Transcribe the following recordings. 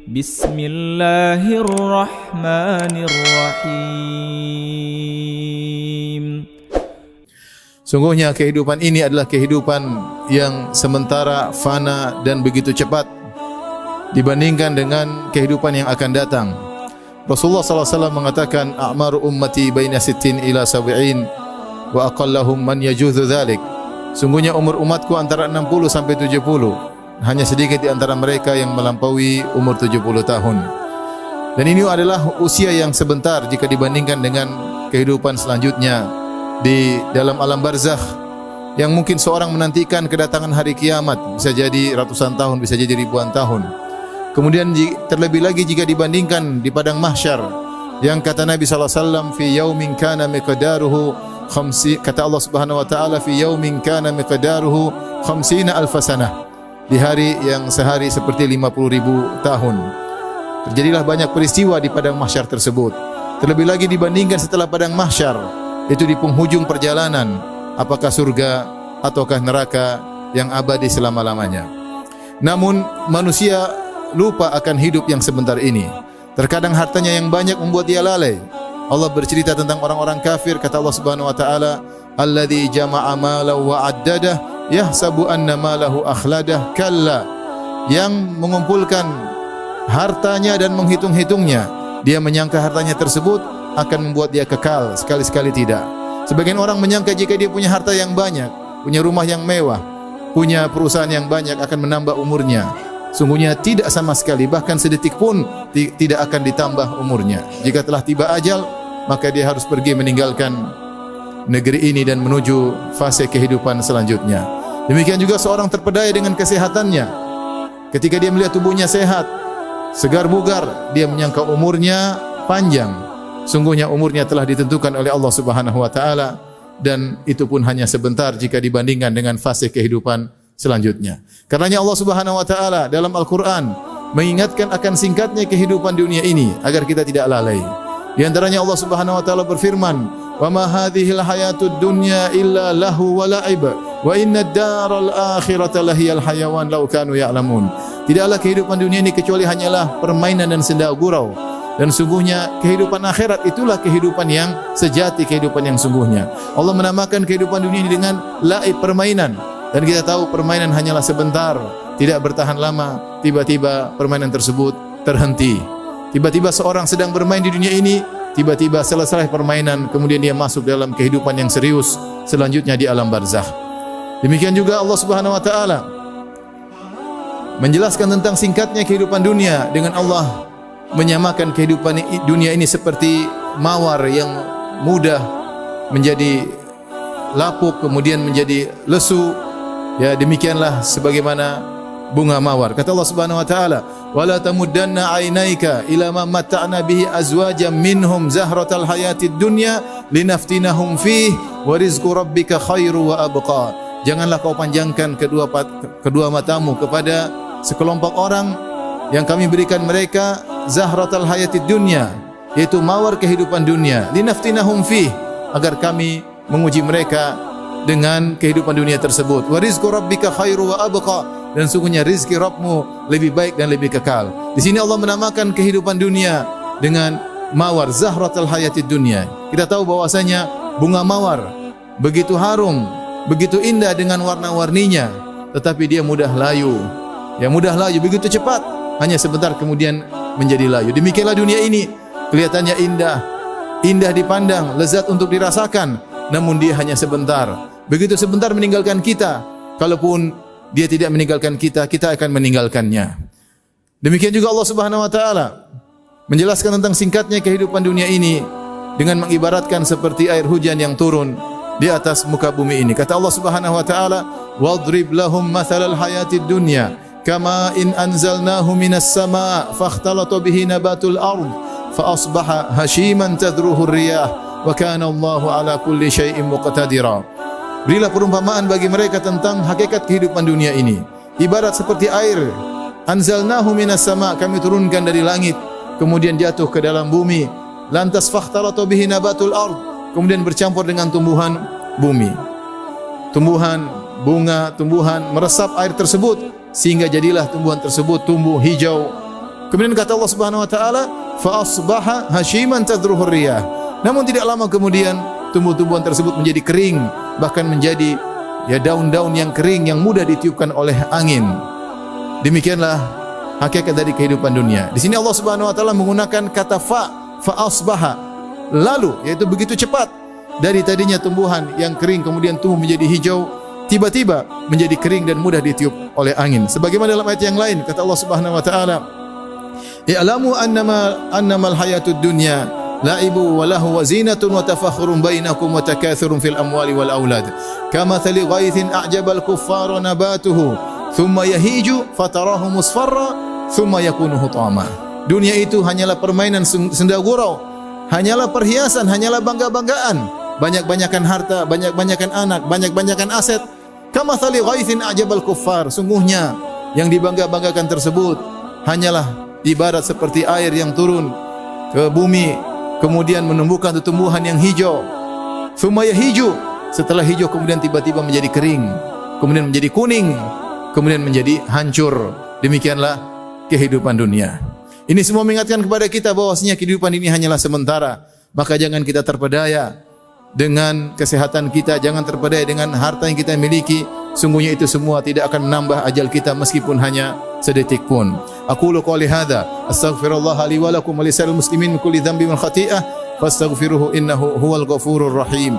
Bismillahirrahmanirrahim. Sungguhnya kehidupan ini adalah kehidupan yang sementara, fana dan begitu cepat dibandingkan dengan kehidupan yang akan datang. Rasulullah SAW mengatakan, a'maru ummati baina 60 ila 70 wa aqallahum man yajuzu dhalik. Sungguhnya umur umatku antara 60 sampai 70. Hanya sedikit di antara mereka yang melampaui umur 70 tahun. Dan ini adalah usia yang sebentar jika dibandingkan dengan kehidupan selanjutnya di dalam alam barzakh yang mungkin seorang menantikan kedatangan hari kiamat, bisa jadi ratusan tahun, bisa jadi ribuan tahun. Kemudian terlebih lagi jika dibandingkan di padang mahsyar yang kata Nabi SAW, fi yaumin kana miqdaruhu kata Allah Subhanahu wa taala, fi yaumin kana miqdaruhu 50 alf sanah, di hari yang sehari seperti 50.000 tahun. Terjadilah banyak peristiwa di padang mahsyar tersebut. Terlebih lagi dibandingkan setelah padang mahsyar, itu di penghujung perjalanan, apakah surga ataukah neraka yang abadi selama-lamanya. Namun manusia lupa akan hidup yang sebentar ini. Terkadang hartanya yang banyak membuat dia lalai. Allah bercerita tentang orang-orang kafir, kata Allah Subhanahu wa taala, alladzi jama'a malahu wa 'addadah yahsabu anna malahu akhladah, kalla, yang mengumpulkan hartanya dan menghitung-hitungnya, dia menyangka hartanya tersebut akan membuat dia kekal, sekali-sekali tidak. Sebagian orang menyangka jika dia punya harta yang banyak, punya rumah yang mewah, punya perusahaan yang banyak akan menambah umurnya. Sungguhnya tidak sama sekali, bahkan sedetik pun tidak akan ditambah umurnya. Jika telah tiba ajal, maka dia harus pergi meninggalkan negeri ini dan menuju fase kehidupan selanjutnya. Demikian juga seorang terpedaya dengan kesehatannya. Ketika dia melihat tubuhnya sehat, segar bugar, dia menyangka umurnya panjang. Sungguhnya umurnya telah ditentukan oleh Allah Subhanahu wa taala, dan itu pun hanya sebentar jika dibandingkan dengan fase kehidupan selanjutnya. Karenanya Allah Subhanahu wa taala dalam Al-Qur'an mengingatkan akan singkatnya kehidupan dunia ini agar kita tidak lalai. Di antaranya Allah Subhanahu wa taala berfirman, "Wa ma hadhil hayatud dunya illa lahu wa la'ib, wa innad daral akhirata lahiyal hayawan law kanu ya'lamun." Tidaklah kehidupan dunia ini kecuali hanyalah permainan dan senda gurau. Dan sungguhnya kehidupan akhirat itulah kehidupan yang sejati, kehidupan yang sungguhnya. Allah menamakan kehidupan dunia ini dengan la'ib, permainan. Dan kita tahu permainan hanyalah sebentar, tidak bertahan lama. Tiba-tiba permainan tersebut terhenti. Tiba-tiba seorang sedang bermain di dunia ini, tiba-tiba selesai permainan, kemudian dia masuk dalam kehidupan yang serius selanjutnya di alam barzakh. Demikian juga Allah Subhanahu wa taala menjelaskan tentang singkatnya kehidupan dunia dengan Allah menyamakan kehidupan dunia ini seperti mawar yang mudah menjadi lapuk kemudian menjadi lesu. Ya, demikianlah sebagaimana bunga mawar. Kata Allah Subhanahu wa taala, "Wala tamuddanna 'ainaika ila ma matta'na bihi azwajan minhum zahratal hayatid dunya linaftinahum fihi wa rizqu rabbika khairu wa abqa." Janganlah kau panjangkan kedua matamu kepada sekelompok orang yang kami berikan mereka zahratal hayatid dunya, yaitu mawar kehidupan dunia, linaftinahum fihi, agar kami menguji mereka dengan kehidupan dunia tersebut. Wa rizqu rabbika khairu wa abqa, dan sungguhnya rizki Rabbmu lebih baik dan lebih kekal. Di sini Allah menamakan kehidupan dunia dengan mawar, zahratul hayatid dunya. Kita tahu bahwasanya bunga mawar begitu harum, begitu indah dengan warna-warninya, tetapi dia mudah layu. Ya, mudah layu, begitu cepat, hanya sebentar kemudian menjadi layu. Demikianlah dunia ini, kelihatannya indah, indah dipandang, lezat untuk dirasakan, namun dia hanya sebentar. Begitu sebentar meninggalkan kita. Kalaupun dia tidak meninggalkan kita, kita akan meninggalkannya. Demikian juga Allah Subhanahu wa taala menjelaskan tentang singkatnya kehidupan dunia ini dengan mengibaratkan seperti air hujan yang turun di atas muka bumi ini. Kata Allah Subhanahu wa taala, "Wadrib lahum mathalal hayatid dunya kama in anzalnahu minas sama' fakhtalata bihi nabatul ard fa asbaha hashiman tadruhu ar-riyah wa kana Allahu ala kulli syai'in muqtadira." Berilah perumpamaan bagi mereka tentang hakikat kehidupan dunia ini. Ibarat seperti air, anzalnahu minas sama', kami turunkan dari langit, kemudian jatuh ke dalam bumi. Lantas fakhtalata bihi nabatul ard, kemudian bercampur dengan tumbuhan bumi. Tumbuhan, bunga, tumbuhan meresap air tersebut sehingga jadilah tumbuhan tersebut tumbuh hijau, Kemudian kata Allah Subhanahu wa taala, fa asbaha hashiman tadruhu riyah. Namun tidak lama kemudian tumbuh-tumbuhan tersebut menjadi kering, bahkan menjadi daun-daun yang kering yang mudah ditiupkan oleh angin. Demikianlah hakikat dari kehidupan dunia. Di sini Allah Subhanahu wa taala menggunakan kata fa asbaha. Lalu, yaitu begitu cepat dari tadinya tumbuhan yang kering kemudian tumbuh menjadi hijau, tiba-tiba menjadi kering dan mudah ditiup oleh angin. Sebagaimana dalam ayat yang lain kata Allah Subhanahu wa taala, "I'lamu annamal hayatud dunya la'ibu wa lahu wa zinatun wa tafakhurun bainakum wa takathurun fil amwali wal aulad kamathali ghaithin a'jabal kuffara nabatuhu thumma yahiju fatarahu musfarra thumma yakunu hutama." Dunia itu hanyalah permainan senda gurau, hanyalah perhiasan, hanyalah bangga-banggaan, banyak-banyakan harta, banyak-banyakan anak, banyak-banyakan aset. Kamathali ghaithin a'jabal kuffar, sungguhnya yang dibangga-banggakan tersebut hanyalah ibarat seperti air yang turun ke bumi kemudian menumbuhkan tumbuhan yang hijau. Thumma yahiju, setelah hijau kemudian tiba-tiba menjadi kering, kemudian menjadi kuning, kemudian menjadi hancur. Demikianlah kehidupan dunia. Ini semua mengingatkan kepada kita bahwasanya kehidupan ini hanyalah sementara. Maka jangan kita terpedaya dengan kesehatan kita, jangan terpedaya dengan harta yang kita miliki. Sungguhnya itu semua tidak akan menambah ajal kita meskipun hanya sedetik pun. Aqulu qouli hadza astaghfirullah li wa lakum wa lisal muslimin min kulli dhanbin wa khati'ah fastaghfiruhu innahu huwal ghafurur rahim.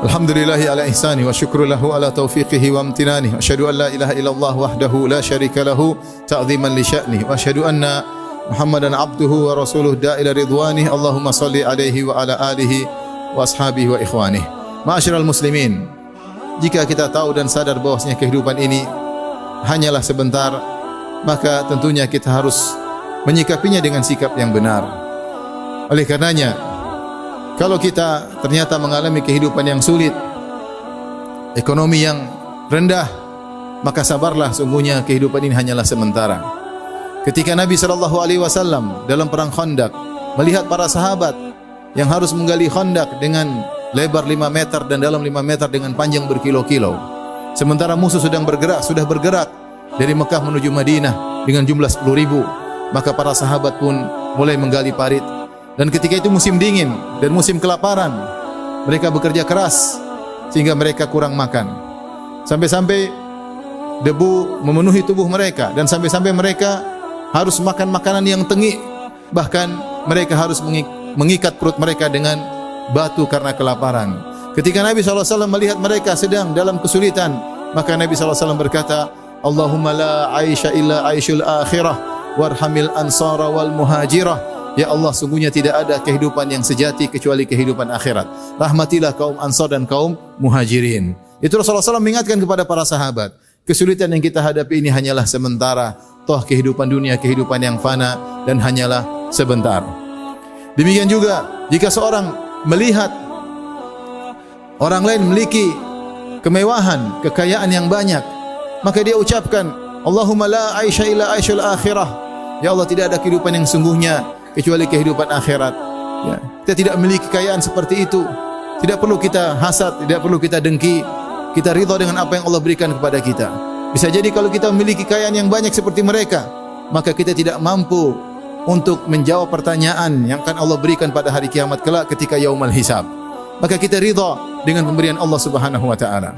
Alhamdulillahi ala ihsani wa syukru lahu ala taufiqihi wa amtinani wa asyhadu an la ilaha illallah wahdahu la syarika lahu ta'ziman li sya'ni wa asyhadu anna Muhammadan abduhu wa rasuluh da'ila ridwanih. Allahumma salli alaihi wa ala alihi wa ashabihi wa ikhwanih. Ma'asyiral muslimin, jika kita tahu dan sadar bahwasanya kehidupan ini hanyalah sebentar, maka tentunya kita harus menyikapinya dengan sikap yang benar. Oleh karenanya, kalau kita ternyata mengalami kehidupan yang sulit, ekonomi yang rendah, maka sabarlah, sungguhnya kehidupan ini hanyalah sementara. Ketika Nabi SAW dalam perang Khandaq melihat para sahabat yang harus menggali Khandaq dengan lebar 5 meter dan dalam 5 meter dengan panjang berkilo-kilo, sementara musuh sudah bergerak dari Mekah menuju Madinah dengan jumlah 10.000, maka para sahabat pun mulai menggali parit. Dan ketika itu musim dingin dan musim kelaparan, mereka bekerja keras sehingga mereka kurang makan, sampai-sampai debu memenuhi tubuh mereka dan sampai-sampai mereka harus makan makanan yang tengik, bahkan mereka harus mengikat perut mereka dengan batu karena kelaparan. Ketika Nabi SAW melihat mereka sedang dalam kesulitan, maka Nabi SAW berkata, Allahumma la aisha illa aishul akhirah warhamil ansara wal muhajirah. Ya Allah, sungguhnya tidak ada kehidupan yang sejati kecuali kehidupan akhirat. Rahmatilah kaum Ansar dan kaum Muhajirin. Itu Rasulullah SAW mengingatkan kepada para sahabat, kesulitan yang kita hadapi ini hanyalah sementara. Toh kehidupan dunia, kehidupan yang fana dan hanyalah sebentar. Demikian juga jika seorang melihat orang lain memiliki kemewahan, kekayaan yang banyak, maka dia ucapkan, Allahumma la aisha illa aishul akhirah. Ya Allah, tidak ada kehidupan yang sungguhnya kecuali kehidupan akhirat. Ya, kita tidak memiliki kekayaan seperti itu. Tidak perlu kita hasad, tidak perlu kita dengki. Kita ridha dengan apa yang Allah berikan kepada kita. Bisa jadi kalau kita memiliki kekayaan yang banyak seperti mereka, maka kita tidak mampu untuk menjawab pertanyaan yang akan Allah berikan pada hari kiamat kelak ketika yaumul hisab. Maka kita ridha dengan pemberian Allah Subhanahu wa taala.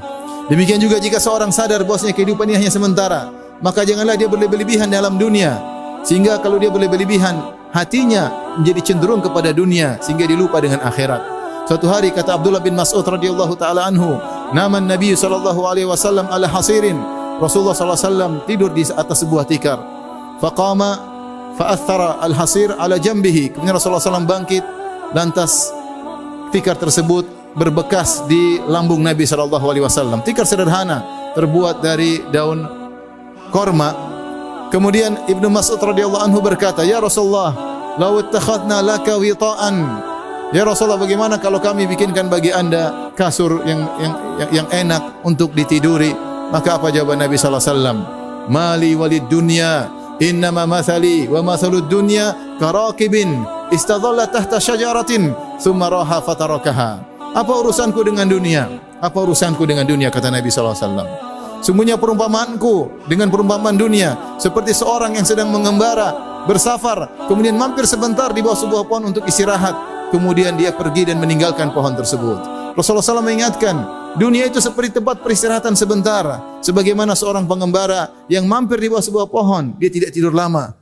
Demikian juga jika seorang sadar bahwasanya kehidupan ini hanya sementara, maka janganlah dia berlebih-lebihan dalam dunia. Sehingga kalau dia berlebih-lebihan, hatinya menjadi cenderung kepada dunia sehingga dilupa dengan akhirat. Suatu hari kata Abdullah bin Mas'ud radhiyallahu taala anhu, nama Nabi sallallahu alaihi wasallam ala hasirin. Rasulullah sallallahu alaihi wasallam tidur di atas sebuah tikar. Faqama fa'athara al-hasir ala jambihi. Kemudian Rasulullah SAW bangkit, lantas tikar tersebut berbekas di lambung Nabi sallallahu alaihi wasallam. Tikar sederhana terbuat dari daun korma. Kemudian Ibnu Mas'ud radhiyallahu anhu berkata, "Ya Rasulullah, law ittakhadna laka wita'an." Ya Rasulullah, bagaimana kalau kami bikinkan bagi Anda kasur yang enak untuk ditiduri? Maka apa jawaban Nabi sallallahu alaihi wasallam? "Mali walid dunya, innama mathali wa mathalud dunya karakibin istadhalla tahta syajaratin thumma raha fatarakaha. Apa urusanku dengan dunia? Apa urusanku dengan dunia, kata Nabi sallallahu alaihi wasallam. Sungguhnya perumpamaanku dengan perumpamaan dunia seperti seorang yang sedang mengembara, bersafar, kemudian mampir sebentar di bawah sebuah pohon untuk istirahat, kemudian dia pergi dan meninggalkan pohon tersebut. Rasulullah SAW mengingatkan, dunia itu seperti tempat peristirahatan sebentar, sebagaimana seorang pengembara yang mampir di bawah sebuah pohon, dia tidak tidur lama,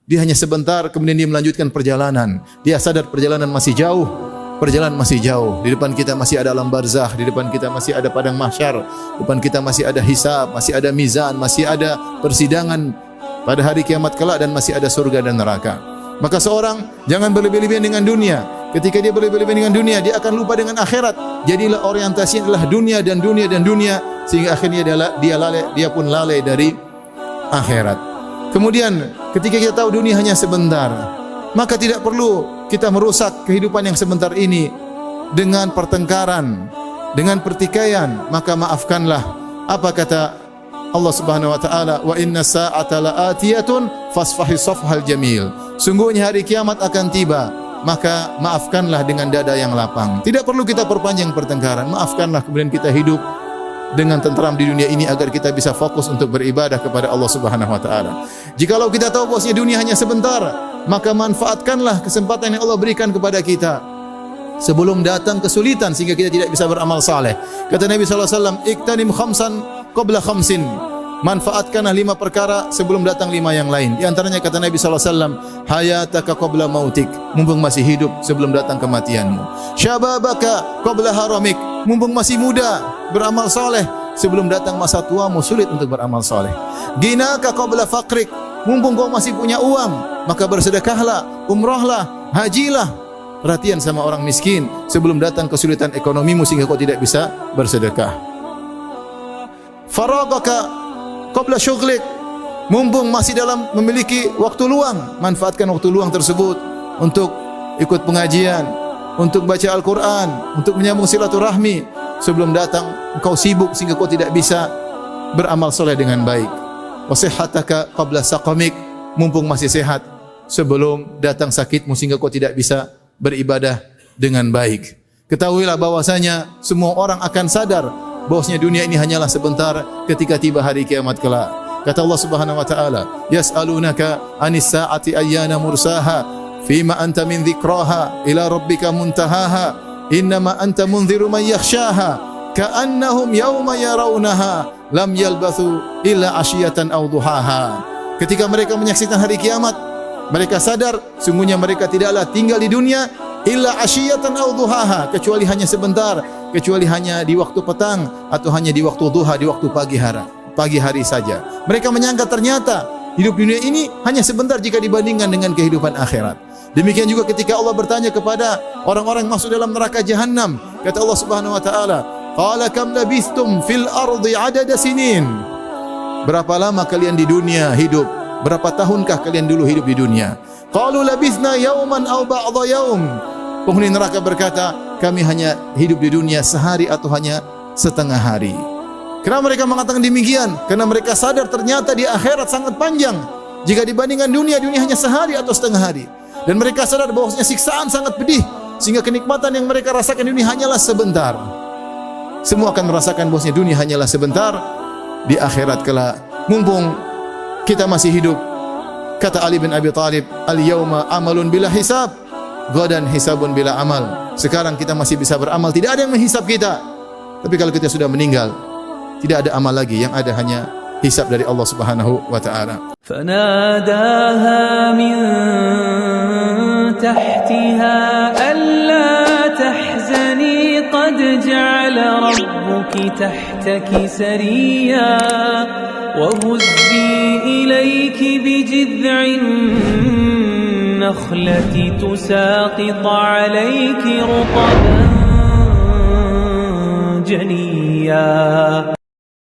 dia hanya sebentar, kemudian dia melanjutkan perjalanan. Dia sadar perjalanan masih jauh, perjalanan masih jauh. Di depan kita masih ada alam barzakh, di depan kita masih ada padang mahsyar, di depan kita masih ada hisab, masih ada mizan, masih ada persidangan pada hari kiamat kelak, dan masih ada surga dan neraka. Maka seorang jangan berlebih-lebihan dengan dunia. Ketika dia berlebih-lebihan dengan dunia, dia akan lupa dengan akhirat. Jadilah orientasinya adalah dunia dan dunia dan dunia, sehingga akhirnya dia pun lalai dari akhirat. Kemudian ketika kita tahu dunia hanya sebentar, maka tidak perlu kita merusak kehidupan yang sebentar ini dengan pertengkaran, dengan pertikaian. Maka maafkanlah. Apa kata Allah Subhanahu wa taala, wa inna sa'ata la'atiyatun fasfahi safhal jamil. Sungguhnya hari kiamat akan tiba, maka maafkanlah dengan dada yang lapang. Tidak perlu kita perpanjang pertengkaran. Maafkanlah, kemudian kita hidup dengan tenteram di dunia ini agar kita bisa fokus untuk beribadah kepada Allah Subhanahu wa taala. Jikalau kita tahu bahwasanya dunia hanya sebentar, maka manfaatkanlah kesempatan yang Allah berikan kepada kita sebelum datang kesulitan sehingga kita tidak bisa beramal saleh. Kata Nabi sallallahu alaihi wasallam, "Iktanim khamsan qabla khamsin." Manfaatkanlah 5 perkara sebelum datang 5 yang lain. Di antaranya kata Nabi sallallahu alaihi wasallam, "Hayataka qabla mautik." Mumpung masih hidup sebelum datang kematianmu. "Syababaka qabla haramik." Mumpung masih muda, beramal saleh sebelum datang masa tuamu sulit untuk beramal saleh. "Ginaka qabla faqrik." Mumpung kau masih punya uang, maka bersedekahlah, umrahlah, hajilah. Perhatian sama orang miskin sebelum datang kesulitan ekonomimu sehingga kau tidak bisa bersedekah. "Faragaka qabla syughlik." Mumpung masih dalam memiliki waktu luang, manfaatkan waktu luang tersebut untuk ikut pengajian, untuk baca Al-Quran, untuk menyambung silaturahmi sebelum datang engkau sibuk sehingga kau tidak bisa beramal soleh dengan baik. "Wa sihhataka qabla saqamik." Mumpung masih sehat sebelum datang sakitmu sehingga kau tidak bisa beribadah dengan baik. Ketahuilah bahwasanya semua orang akan sadar bahwasanya dunia ini hanyalah sebentar ketika tiba hari kiamat kelak. Kata Allah Subhanahu wa taala, "Yas'alunaka 'anis sa'ati ayyana mursaha, fima anta min dzikraha, ila rabbika muntahaha, innama anta munziru man yakhshaha, ka'annahum yawma yarawnaha lam yalbathu illa 'ashiyatan aw duhaha." Ketika mereka menyaksikan hari kiamat, mereka sadar sungguhnya mereka tidaklah tinggal di dunia illa 'ashiyatan aw duhaha, kecuali hanya sebentar, kecuali hanya di waktu petang atau hanya di waktu duha, di waktu pagi hari saja. Mereka menyangka ternyata hidup dunia ini hanya sebentar jika dibandingkan dengan kehidupan akhirat. Demikian juga ketika Allah bertanya kepada orang-orang yang masuk dalam neraka jahanam, kata Allah Subhanahu wa taala, "Qala kam labistum fil ardi 'adada sinin." Berapa lama kalian di dunia hidup? Berapa tahunkah kalian dulu hidup di dunia? Qalu labithna yawman aw ba'dha yawm. Penghuni neraka berkata, kami hanya hidup di dunia sehari atau hanya setengah hari. Kenapa mereka mengatakan demikian? Karena mereka sadar ternyata di akhirat sangat panjang. Jika dibandingkan dunia, dunia hanya sehari atau setengah hari. Dan mereka sadar bahwasanya siksaan sangat pedih, sehingga kenikmatan yang mereka rasakan di dunia hanyalah sebentar. Semua akan merasakan bahwasanya dunia hanyalah sebentar. Di akhirat kelak, mumpung kita masih hidup, kata Ali bin Abi Thalib, "Al-yawma amalun bila hisab, ghadan hisabun bila amal." Sekarang kita masih bisa beramal, tidak ada yang menghisab kita. Tapi kalau kita sudah meninggal, tidak ada amal lagi, yang ada hanya hisab dari Allah Subhanahu wa taala. Fanadaha min tahtiha alla tahzani qad ja'ala rabbuki tahtaki sariya wa huzzi ilayki bijid'in nakhlati tusaqit 'alayki rutban janiyya.